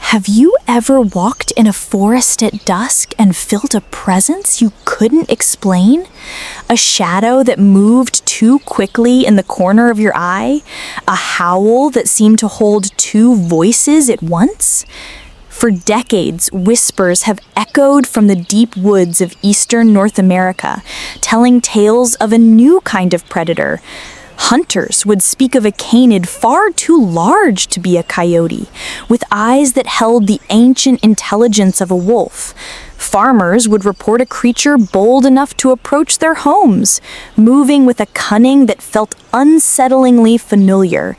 Have you ever walked in a forest at dusk and felt a presence you couldn't explain? A shadow that moved too quickly in the corner of your eye? A howl that seemed to hold two voices at once? For decades, whispers have echoed from the deep woods of eastern North America, telling tales of a new kind of predator. Hunters would speak of a canid far too large to be a coyote, with eyes that held the ancient intelligence of a wolf. Farmers would report a creature bold enough to approach their homes, moving with a cunning that felt unsettlingly familiar.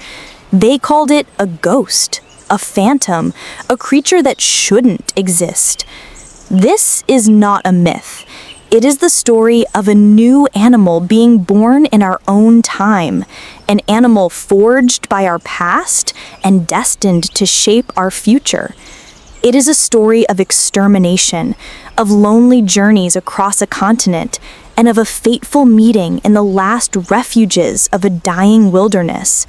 They called it a ghost, a phantom, a creature that shouldn't exist. This is not a myth. It is the story of a new animal being born in our own time, an animal forged by our past and destined to shape our future. It is a story of extermination, of lonely journeys across a continent, and of a fateful meeting in the last refuges of a dying wilderness.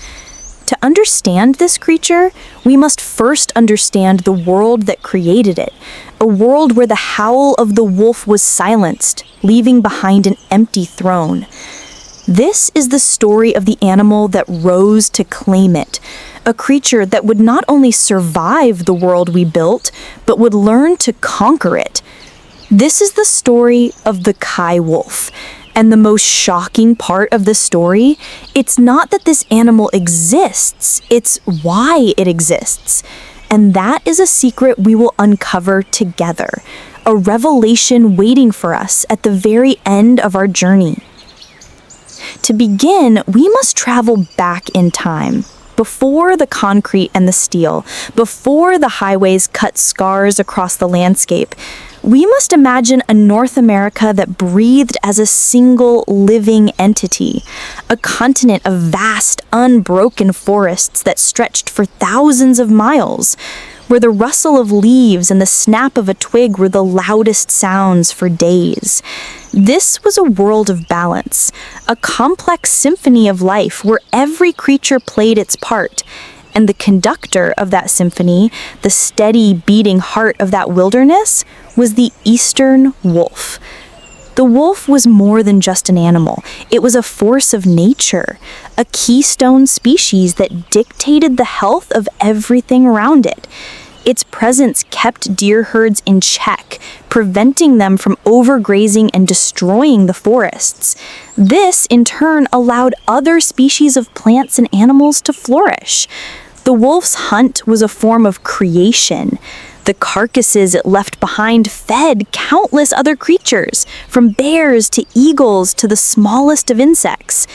To understand this creature, we must first understand the world that created it, a world where the howl of the wolf was silenced, leaving behind an empty throne. This is the story of the animal that rose to claim it, a creature that would not only survive the world we built, but would learn to conquer it. This is the story of the Coywolf. And the most shocking part of the story, it's not that this animal exists, it's why it exists. And that is a secret we will uncover together, a revelation waiting for us at the very end of our journey. To begin, we must travel back in time, before the concrete and the steel, before the highways cut scars across the landscape. We must imagine a North America that breathed as a single living entity, a continent of vast, unbroken forests that stretched for thousands of miles, where the rustle of leaves and the snap of a twig were the loudest sounds for days. This was a world of balance, a complex symphony of life where every creature played its part. And the conductor of that symphony, the steady beating heart of that wilderness, was the eastern wolf. The wolf was more than just an animal. It was a force of nature, a keystone species that dictated the health of everything around it. Its presence kept deer herds in check, preventing them from overgrazing and destroying the forests. This, in turn, allowed other species of plants and animals to flourish. The wolf's hunt was a form of creation. The carcasses it left behind fed countless other creatures, from bears to eagles to the smallest of insects.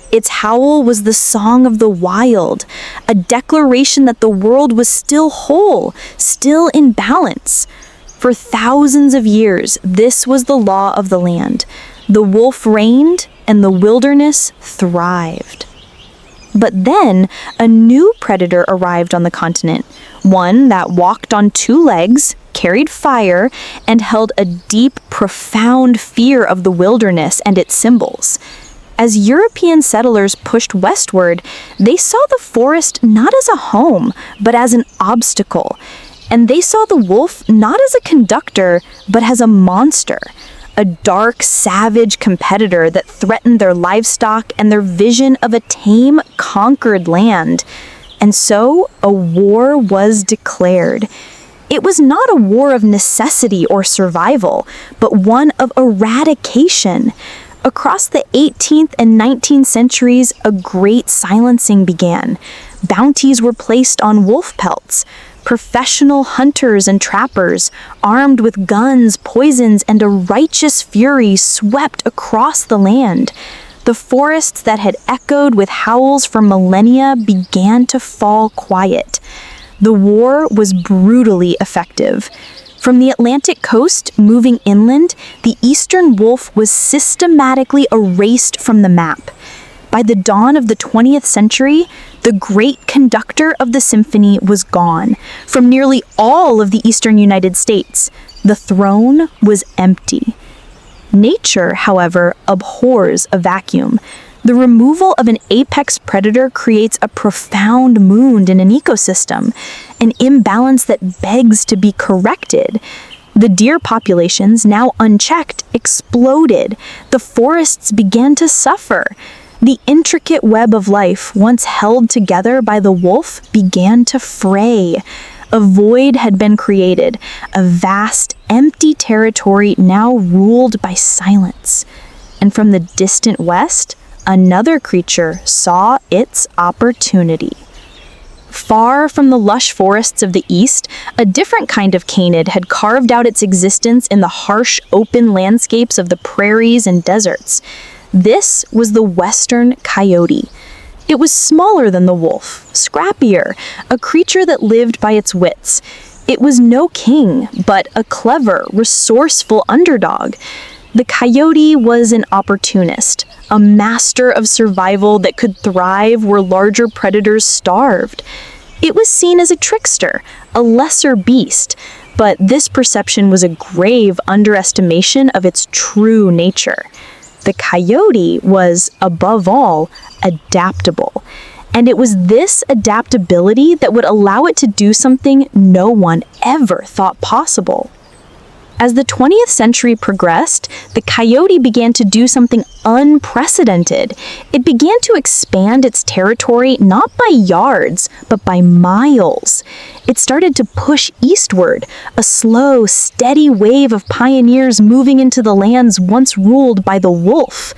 Its howl was the song of the wild, a declaration that the world was still whole, still in balance. For thousands of years, this was the law of the land. The wolf reigned, and the wilderness thrived. But then, a new predator arrived on the continent, one that walked on two legs, carried fire, and held a deep, profound fear of the wilderness and its symbols. As European settlers pushed westward, they saw the forest not as a home, but as an obstacle. And they saw the wolf not as a conductor, but as a monster. A dark, savage competitor that threatened their livestock and their vision of a tame, conquered land. And so, a war was declared. It was not a war of necessity or survival, but one of eradication. Across the 18th and 19th centuries, a great silencing began. Bounties were placed on wolf pelts. Professional hunters and trappers, armed with guns, poisons, and a righteous fury, swept across the land. The forests that had echoed with howls for millennia began to fall quiet. The war was brutally effective. From the Atlantic coast moving inland, the eastern wolf was systematically erased from the map. By the dawn of the 20th century, the great conductor of the symphony was gone. From nearly all of the eastern United States, the throne was empty. Nature, however, abhors a vacuum. The removal of an apex predator creates a profound wound in an ecosystem, an imbalance that begs to be corrected. The deer populations, now unchecked, exploded. The forests began to suffer. The intricate web of life, once held together by the wolf, began to fray. A void had been created, a vast, empty territory now ruled by silence. And from the distant west, another creature saw its opportunity. Far from the lush forests of the east, a different kind of canid had carved out its existence in the harsh, open landscapes of the prairies and deserts. This was the western coyote. It was smaller than the wolf, scrappier, a creature that lived by its wits. It was no king, but a clever, resourceful underdog. The coyote was an opportunist, a master of survival that could thrive where larger predators starved. It was seen as a trickster, a lesser beast, but this perception was a grave underestimation of its true nature. The coyote was, above all, adaptable. And it was this adaptability that would allow it to do something no one ever thought possible. As the 20th century progressed, the coyote began to do something unprecedented. It began to expand its territory not by yards, but by miles. It started to push eastward, a slow, steady wave of pioneers moving into the lands once ruled by the wolf.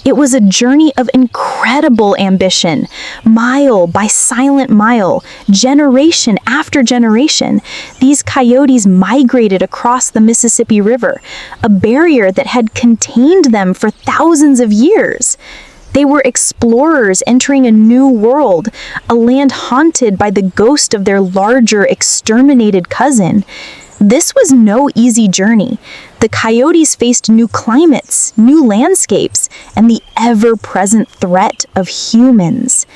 It was a journey of incredible ambition, mile by silent mile, generation after generation. These coyotes migrated across the Mississippi River, a barrier that had contained them for thousands of years. They were explorers entering a new world, a land haunted by the ghost of their larger, exterminated cousin. This was no easy journey. The coyotes faced new climates, new landscapes, and the ever-present threat of humans.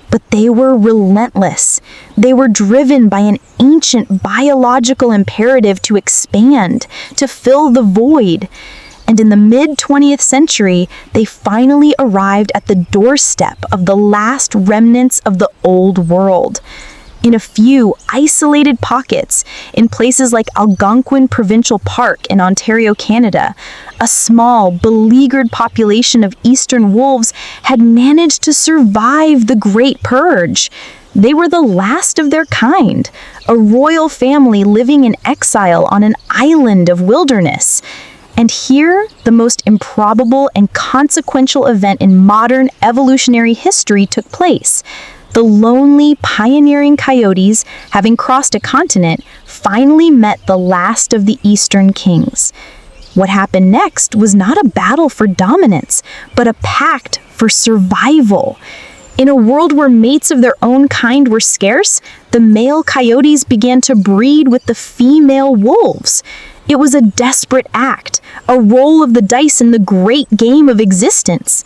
But they were relentless. They were driven by an ancient biological imperative to expand, to fill the void. And in the mid-20th century, they finally arrived at the doorstep of the last remnants of the old world. In a few isolated pockets, in places like Algonquin Provincial Park in Ontario, Canada, a small, beleaguered population of eastern wolves had managed to survive the Great Purge. They were the last of their kind, a royal family living in exile on an island of wilderness. And here, the most improbable and consequential event in modern evolutionary history took place. The lonely, pioneering coyotes, having crossed a continent, finally met the last of the eastern kings. What happened next was not a battle for dominance, but a pact for survival. In a world where mates of their own kind were scarce, the male coyotes began to breed with the female wolves. It was a desperate act, a roll of the dice in the great game of existence.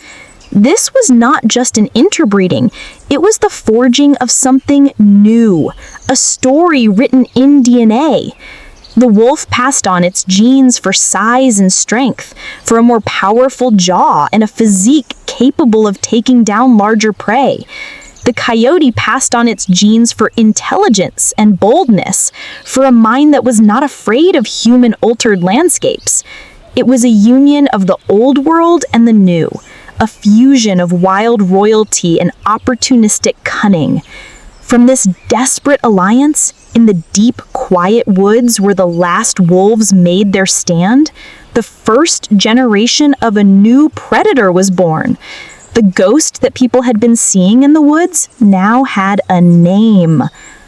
This was not just an interbreeding, it was the forging of something new, a story written in DNA. The wolf passed on its genes for size and strength, for a more powerful jaw and a physique capable of taking down larger prey. The coyote passed on its genes for intelligence and boldness, for a mind that was not afraid of human-altered landscapes. It was a union of the old world and the new, a fusion of wild royalty and opportunistic cunning. From this desperate alliance, in the deep, quiet woods where the last wolves made their stand, the first generation of a new predator was born. The ghost that people had been seeing in the woods now had a name.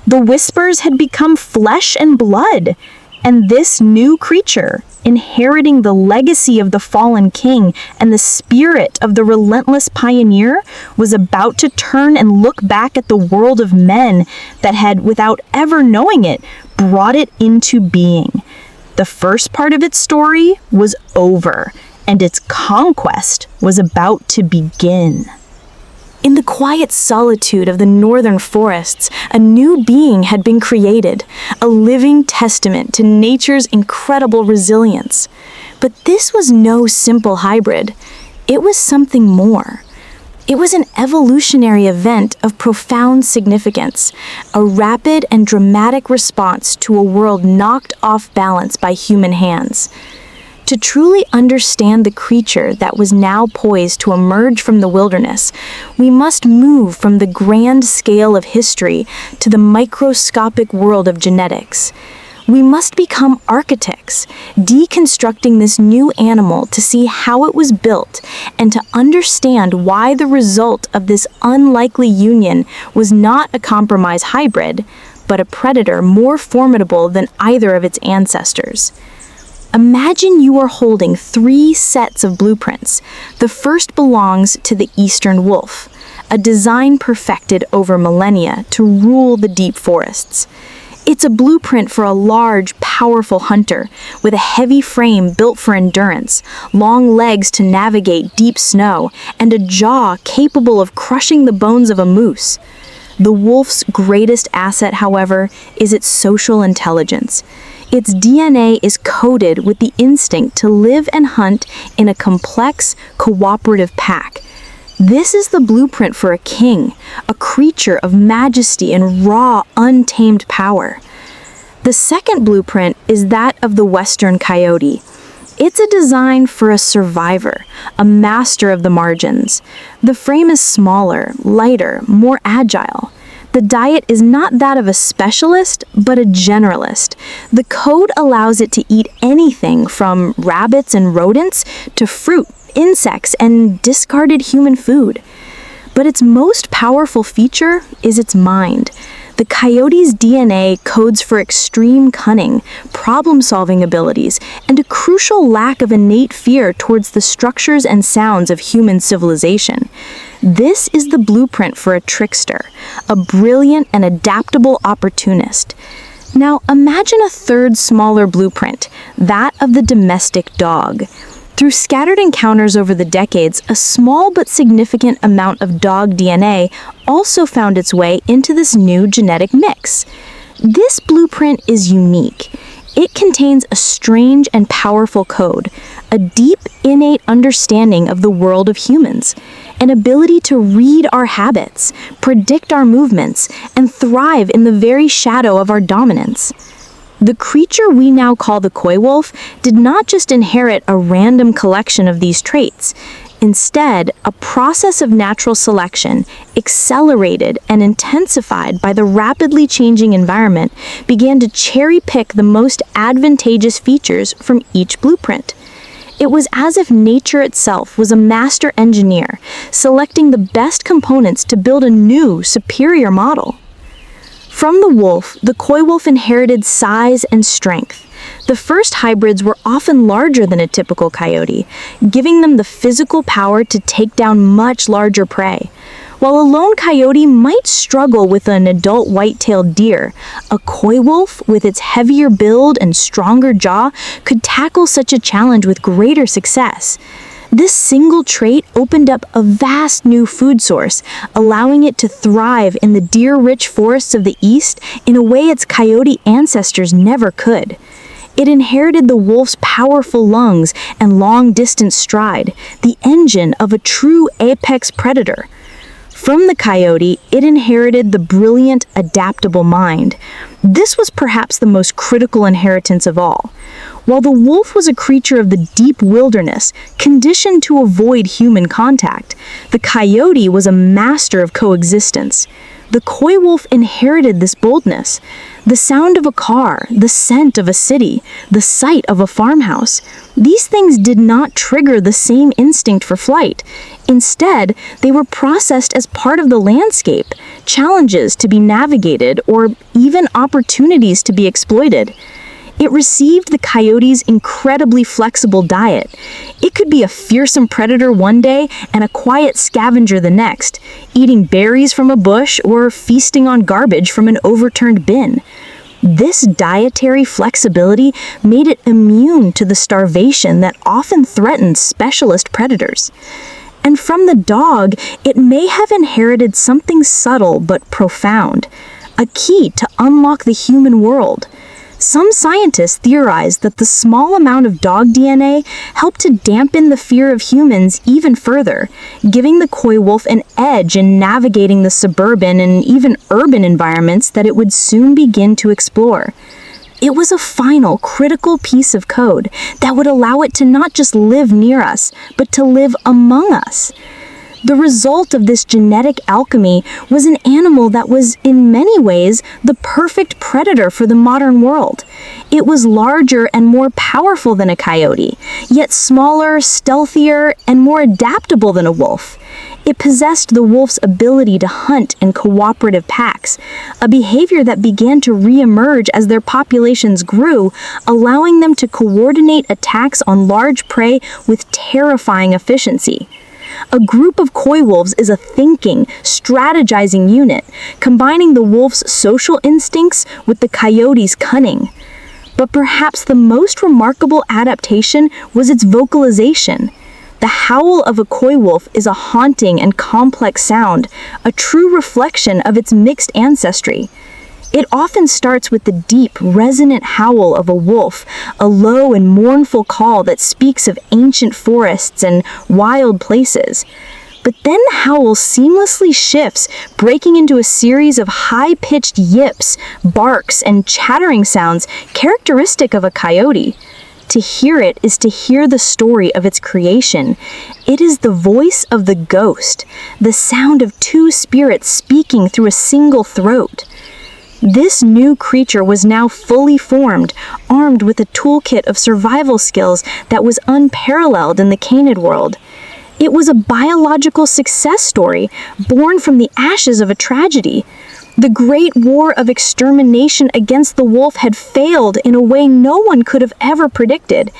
The whispers had become flesh and blood. And this new creature, inheriting the legacy of the fallen king and the spirit of the relentless pioneer, was about to turn and look back at the world of men that had, without ever knowing it, brought it into being. The first part of its story was over, and its conquest was about to begin. In the quiet solitude of the northern forests, a new being had been created, a living testament to nature's incredible resilience. But this was no simple hybrid. It was something more. It was an evolutionary event of profound significance, a rapid and dramatic response to a world knocked off balance by human hands. To truly understand the creature that was now poised to emerge from the wilderness, we must move from the grand scale of history to the microscopic world of genetics. We must become architects, deconstructing this new animal to see how it was built and to understand why the result of this unlikely union was not a compromise hybrid, but a predator more formidable than either of its ancestors. Imagine you are holding 3 sets of blueprints. The first belongs to the eastern wolf, a design perfected over millennia to rule the deep forests. It's a blueprint for a large, powerful hunter with a heavy frame built for endurance, long legs to navigate deep snow, and a jaw capable of crushing the bones of a moose. The wolf's greatest asset, however, is its social intelligence. Its DNA is coded with the instinct to live and hunt in a complex, cooperative pack. This is the blueprint for a king, a creature of majesty and raw, untamed power. The second blueprint is that of the western coyote. It's a design for a survivor, a master of the margins. The frame is smaller, lighter, more agile. The diet is not that of a specialist, but a generalist. The code allows it to eat anything from rabbits and rodents to fruit, insects, and discarded human food. But its most powerful feature is its mind. The coyote's DNA codes for extreme cunning, problem-solving abilities, and a crucial lack of innate fear towards the structures and sounds of human civilization. This is the blueprint for a trickster, a brilliant and adaptable opportunist. Now imagine a third smaller blueprint, that of the domestic dog. Through scattered encounters over the decades, a small but significant amount of dog DNA also found its way into this new genetic mix. This blueprint is unique. It contains a strange and powerful code, a deep, innate understanding of the world of humans, an ability to read our habits, predict our movements, and thrive in the very shadow of our dominance. The creature we now call the Coywolf did not just inherit a random collection of these traits. Instead, a process of natural selection, accelerated and intensified by the rapidly changing environment, began to cherry-pick the most advantageous features from each blueprint. It was as if nature itself was a master engineer, selecting the best components to build a new, superior model. From the wolf, the Coywolf inherited size and strength. The first hybrids were often larger than a typical coyote, giving them the physical power to take down much larger prey. While a lone coyote might struggle with an adult white-tailed deer, a Coywolf, with its heavier build and stronger jaw, could tackle such a challenge with greater success. This single trait opened up a vast new food source, allowing it to thrive in the deer-rich forests of the East in a way its coyote ancestors never could. It inherited the wolf's powerful lungs and long-distance stride, the engine of a true apex predator. From the coyote, it inherited the brilliant, adaptable mind. This was perhaps the most critical inheritance of all. While the wolf was a creature of the deep wilderness, conditioned to avoid human contact, the coyote was a master of coexistence. The Coywolf inherited this boldness. The sound of a car, the scent of a city, the sight of a farmhouse. These things did not trigger the same instinct for flight. Instead, they were processed as part of the landscape, challenges to be navigated, or even opportunities to be exploited. It received the coyote's incredibly flexible diet. It could be a fearsome predator one day and a quiet scavenger the next, eating berries from a bush or feasting on garbage from an overturned bin. This dietary flexibility made it immune to the starvation that often threatens specialist predators. And from the dog, it may have inherited something subtle but profound, a key to unlock the human world. Some scientists theorize that the small amount of dog DNA helped to dampen the fear of humans even further, giving the coy wolf an edge in navigating the suburban and even urban environments that it would soon begin to explore. It was a final, critical piece of code that would allow it to not just live near us, but to live among us. The result of this genetic alchemy was an animal that was, in many ways, the perfect predator for the modern world. It was larger and more powerful than a coyote, yet smaller, stealthier, and more adaptable than a wolf. It possessed the wolf's ability to hunt in cooperative packs, a behavior that began to re-emerge as their populations grew, allowing them to coordinate attacks on large prey with terrifying efficiency. A group of coy wolves is a thinking, strategizing unit, combining the wolf's social instincts with the coyote's cunning. But perhaps the most remarkable adaptation was its vocalization. The howl of a coy wolf is a haunting and complex sound, a true reflection of its mixed ancestry. It often starts with the deep, resonant howl of a wolf, a low and mournful call that speaks of ancient forests and wild places. But then the howl seamlessly shifts, breaking into a series of high-pitched yips, barks, and chattering sounds characteristic of a coyote. To hear it is to hear the story of its creation. It is the voice of the ghost, the sound of two spirits speaking through a single throat. This new creature was now fully formed, armed with a toolkit of survival skills that was unparalleled in the canid world. It was a biological success story, born from the ashes of a tragedy. The great war of extermination against the wolf had failed in a way no one could have ever predicted.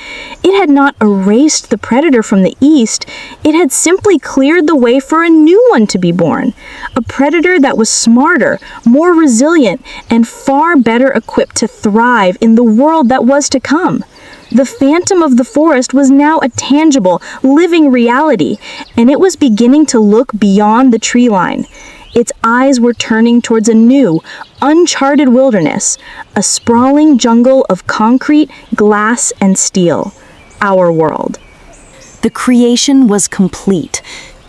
It had not erased the predator from the east, it had simply cleared the way for a new one to be born. A predator that was smarter, more resilient, and far better equipped to thrive in the world that was to come. The phantom of the forest was now a tangible, living reality, and it was beginning to look beyond the tree line. Its eyes were turning towards a new, uncharted wilderness, a sprawling jungle of concrete, glass, and steel. Our world. The creation was complete.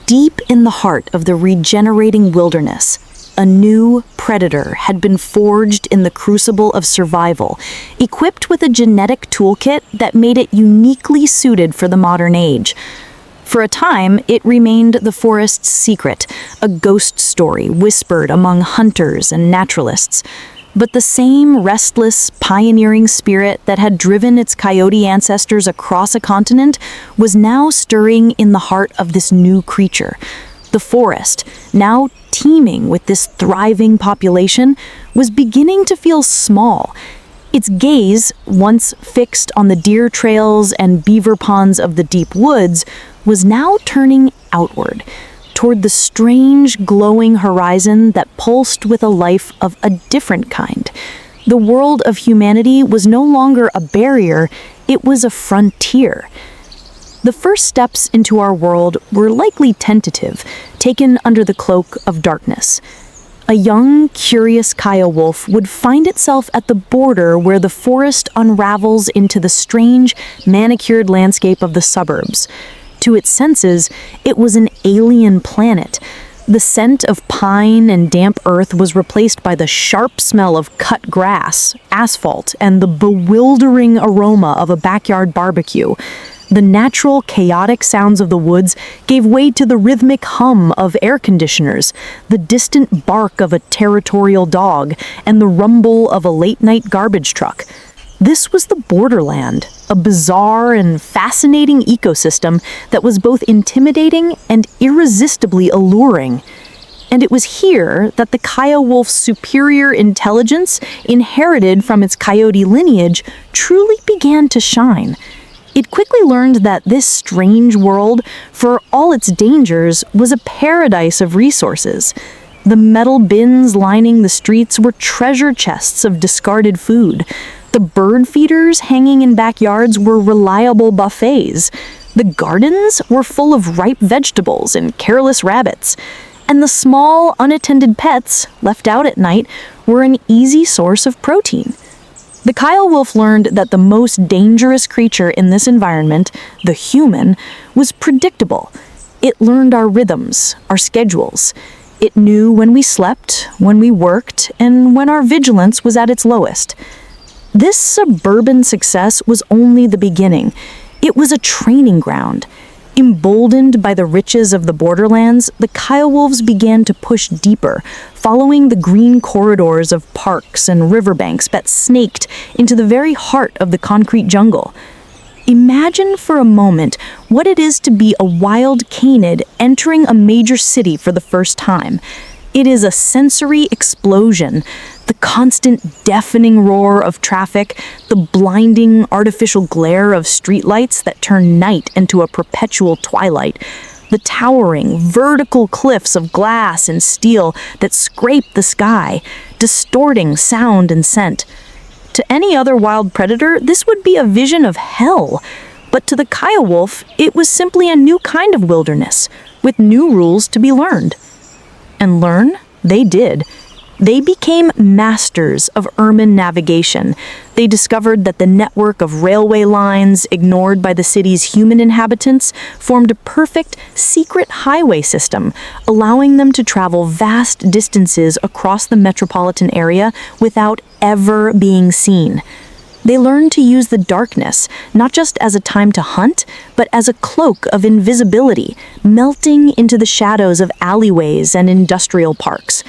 Deep in the heart of the regenerating wilderness, a new predator had been forged in the crucible of survival, equipped with a genetic toolkit that made it uniquely suited for the modern age. For a time, it remained the forest's secret, a ghost story whispered among hunters and naturalists. But the same restless, pioneering spirit that had driven its coyote ancestors across a continent was now stirring in the heart of this new creature. The forest, now teeming with this thriving population, was beginning to feel small. Its gaze, once fixed on the deer trails and beaver ponds of the deep woods, was now turning outward, toward the strange, glowing horizon that pulsed with a life of a different kind. The world of humanity was no longer a barrier, it was a frontier. The first steps into our world were likely tentative, taken under the cloak of darkness. A young, curious coywolf would find itself at the border where the forest unravels into the strange, manicured landscape of the suburbs. To its senses, it was an alien planet. The scent of pine and damp earth was replaced by the sharp smell of cut grass, asphalt, and the bewildering aroma of a backyard barbecue. The natural, chaotic sounds of the woods gave way to the rhythmic hum of air conditioners, the distant bark of a territorial dog, and the rumble of a late-night garbage truck. This was the borderland, a bizarre and fascinating ecosystem that was both intimidating and irresistibly alluring. And it was here that the coywolf's superior intelligence, inherited from its coyote lineage, truly began to shine. It quickly learned that this strange world, for all its dangers, was a paradise of resources. The metal bins lining the streets were treasure chests of discarded food. The bird feeders hanging in backyards were reliable buffets. The gardens were full of ripe vegetables and careless rabbits. And the small, unattended pets, left out at night, were an easy source of protein. The Coywolf learned that the most dangerous creature in this environment, the human, was predictable. It learned our rhythms, our schedules. It knew when we slept, when we worked, and when our vigilance was at its lowest. This suburban success was only the beginning. It was a training ground. Emboldened by the riches of the borderlands, the Coywolves began to push deeper, following the green corridors of parks and riverbanks that snaked into the very heart of the concrete jungle. Imagine for a moment what it is to be a wild canid entering a major city for the first time. It is a sensory explosion. The constant deafening roar of traffic, the blinding artificial glare of streetlights that turn night into a perpetual twilight, the towering vertical cliffs of glass and steel that scrape the sky, distorting sound and scent. To any other wild predator, this would be a vision of hell. But to the Coywolf, it was simply a new kind of wilderness, with new rules to be learned. And learn, they did. They became masters of urban navigation. They discovered that the network of railway lines, ignored by the city's human inhabitants, formed a perfect, secret highway system, allowing them to travel vast distances across the metropolitan area without ever being seen. They learned to use the darkness, not just as a time to hunt, but as a cloak of invisibility, melting into the shadows of alleyways and industrial parks.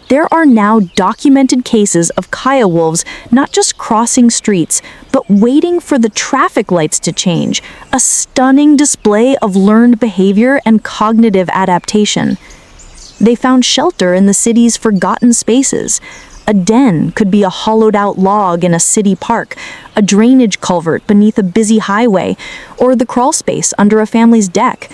There are now documented cases of Coywolves not just crossing streets, but waiting for the traffic lights to change, a stunning display of learned behavior and cognitive adaptation. They found shelter in the city's forgotten spaces. A den could be a hollowed-out log in a city park, a drainage culvert beneath a busy highway, or the crawl space under a family's deck.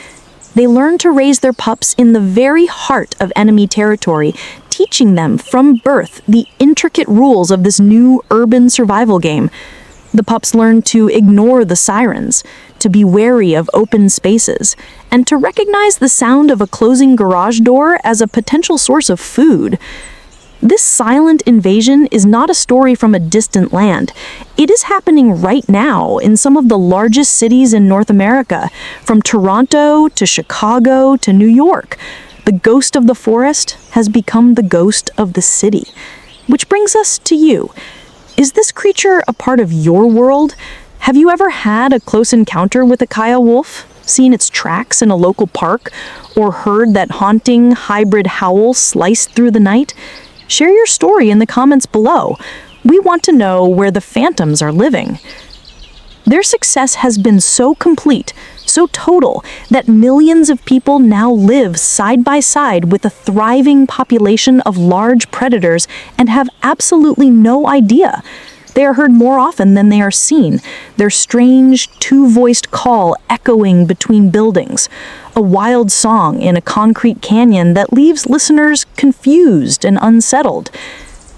They learned to raise their pups in the very heart of enemy territory, teaching them from birth the intricate rules of this new urban survival game. The pups learned to ignore the sirens, to be wary of open spaces, and to recognize the sound of a closing garage door as a potential source of food. This silent invasion is not a story from a distant land. It is happening right now in some of the largest cities in North America, from Toronto to Chicago to New York. The ghost of the forest has become the ghost of the city. Which brings us to you. Is this creature a part of your world? Have you ever had a close encounter with a Coywolf? Seen its tracks in a local park? Or heard that haunting hybrid howl slice through the night? Share your story in the comments below. We want to know where the phantoms are living. Their success has been so complete, so total, that millions of people now live side by side with a thriving population of large predators and have absolutely no idea. They are heard more often than they are seen, their strange, two-voiced call echoing between buildings, a wild song in a concrete canyon that leaves listeners confused and unsettled.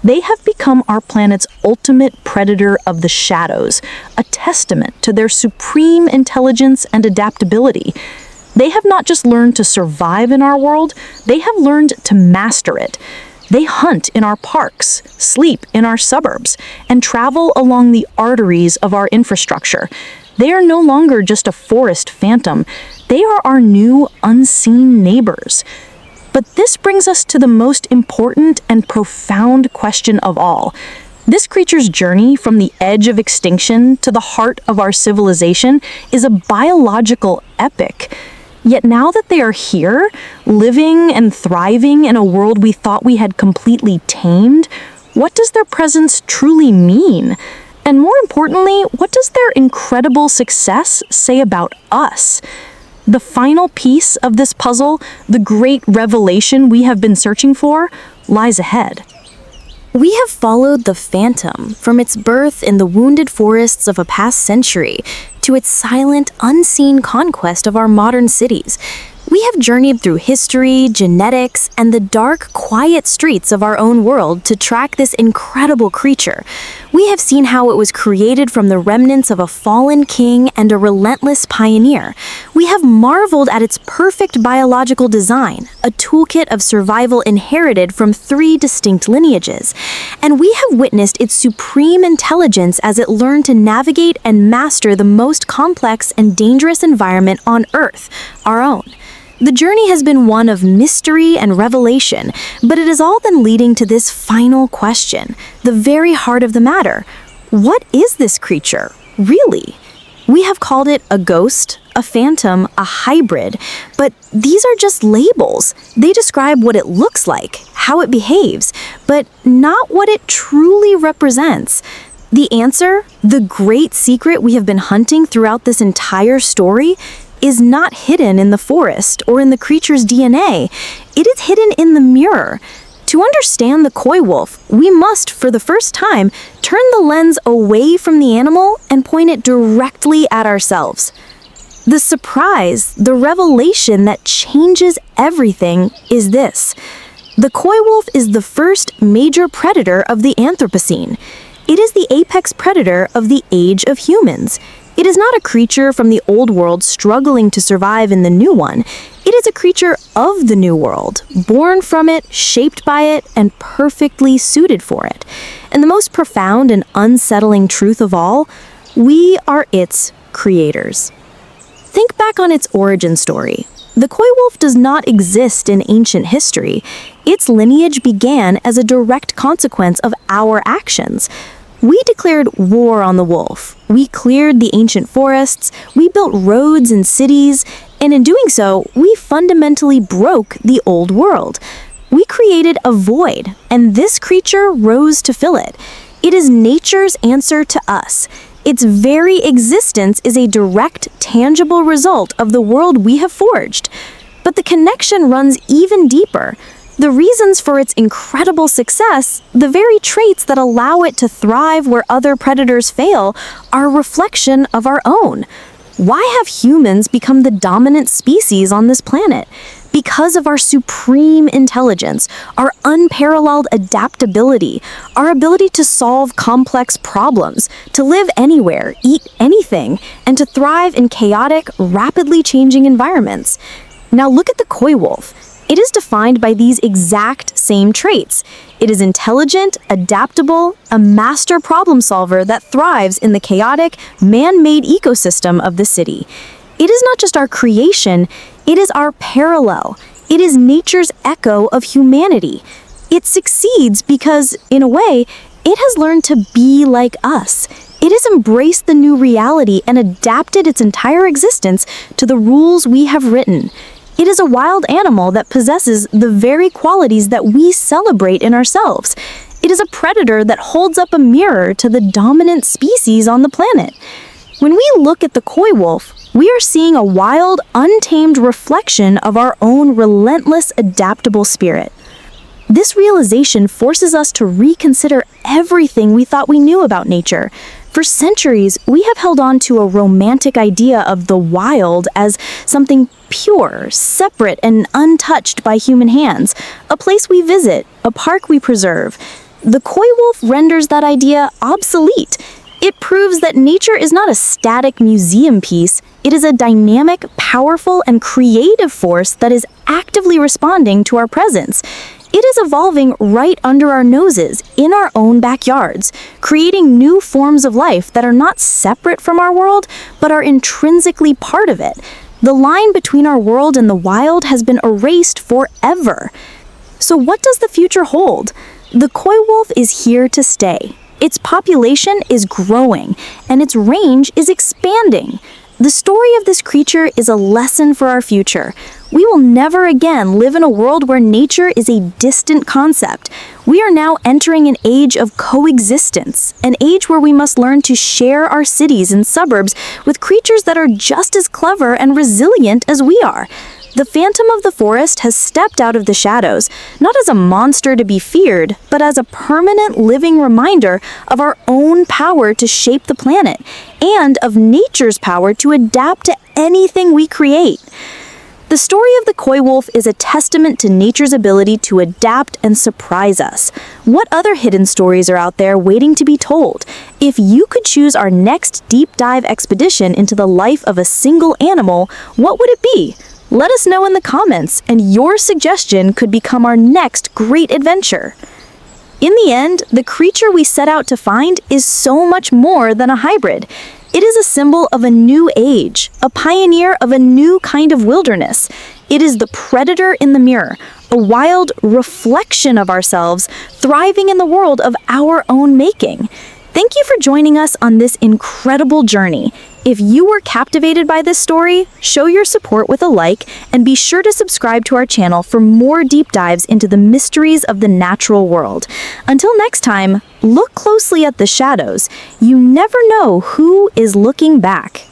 They have become our planet's ultimate predator of the shadows, a testament to their supreme intelligence and adaptability. They have not just learned to survive in our world, they have learned to master it. They hunt in our parks, sleep in our suburbs, and travel along the arteries of our infrastructure. They are no longer just a forest phantom. They are our new unseen neighbors. But this brings us to the most important and profound question of all. This creature's journey from the edge of extinction to the heart of our civilization is a biological epic. Yet now that they are here, living and thriving in a world we thought we had completely tamed, what does their presence truly mean? And more importantly, what does their incredible success say about us? The final piece of this puzzle, the great revelation we have been searching for, lies ahead. We have followed the phantom from its birth in the wounded forests of a past century to its silent, unseen conquest of our modern cities. We have journeyed through history, genetics, and the dark, quiet streets of our own world to track this incredible creature. We have seen how it was created from the remnants of a fallen king and a relentless pioneer. We have marveled at its perfect biological design, a toolkit of survival inherited from 3 distinct lineages. And we have witnessed its supreme intelligence as it learned to navigate and master the most complex and dangerous environment on Earth, our own. The journey has been one of mystery and revelation, but it has all been leading to this final question, the very heart of the matter. What is this creature, really? We have called it a ghost, a phantom, a hybrid, but these are just labels. They describe what it looks like, how it behaves, but not what it truly represents. The answer, the great secret we have been hunting throughout this entire story, is not hidden in the forest or in the creature's DNA. It is hidden in the mirror. To understand the Coywolf, we must, for the first time, turn the lens away from the animal and point it directly at ourselves. The surprise, the revelation that changes everything is this. The Coywolf is the first major predator of the Anthropocene. It is the apex predator of the age of humans. It is not a creature from the old world struggling to survive in the new one. It is a creature of the new world, born from it, shaped by it, and perfectly suited for it. And the most profound and unsettling truth of all, we are its creators. Think back on its origin story. The Coywolf does not exist in ancient history. Its lineage began as a direct consequence of our actions. We declared war on the wolf. We cleared the ancient forests, we built roads and cities, and in doing so, we fundamentally broke the old world. We created a void, and this creature rose to fill it. It is nature's answer to us. Its very existence is a direct, tangible result of the world we have forged. But the connection runs even deeper. The reasons for its incredible success, the very traits that allow it to thrive where other predators fail, are a reflection of our own. Why have humans become the dominant species on this planet? Because of our supreme intelligence, our unparalleled adaptability, our ability to solve complex problems, to live anywhere, eat anything, and to thrive in chaotic, rapidly changing environments. Now look at the Coywolf. It is defined by these exact same traits. It is intelligent, adaptable, a master problem solver that thrives in the chaotic, man-made ecosystem of the city. It is not just our creation, it is our parallel. It is nature's echo of humanity. It succeeds because, in a way, it has learned to be like us. It has embraced the new reality and adapted its entire existence to the rules we have written. It is a wild animal that possesses the very qualities that we celebrate in ourselves. It is a predator that holds up a mirror to the dominant species on the planet. When we look at the Coywolf, we are seeing a wild, untamed reflection of our own relentless, adaptable spirit. This realization forces us to reconsider everything we thought we knew about nature. For centuries, we have held on to a romantic idea of the wild as something pure, separate, and untouched by human hands, a place we visit, a park we preserve. The Coywolf renders that idea obsolete. It proves that nature is not a static museum piece. It is a dynamic, powerful, and creative force that is actively responding to our presence. It is evolving right under our noses, in our own backyards, creating new forms of life that are not separate from our world, but are intrinsically part of it. The line between our world and the wild has been erased forever. So what does the future hold? The Coywolf is here to stay. Its population is growing, and its range is expanding. The story of this creature is a lesson for our future. We will never again live in a world where nature is a distant concept. We are now entering an age of coexistence, an age where we must learn to share our cities and suburbs with creatures that are just as clever and resilient as we are. The Phantom of the Forest has stepped out of the shadows, not as a monster to be feared, but as a permanent living reminder of our own power to shape the planet, and of nature's power to adapt to anything we create. The story of the Coywolf is a testament to nature's ability to adapt and surprise us. What other hidden stories are out there waiting to be told? If you could choose our next deep dive expedition into the life of a single animal, what would it be? Let us know in the comments, and your suggestion could become our next great adventure. In the end, the creature we set out to find is so much more than a hybrid. It is a symbol of a new age, a pioneer of a new kind of wilderness. It is the predator in the mirror, a wild reflection of ourselves, thriving in the world of our own making. Thank you for joining us on this incredible journey. If you were captivated by this story, show your support with a like, and be sure to subscribe to our channel for more deep dives into the mysteries of the natural world. Until next time, look closely at the shadows. You never know who is looking back.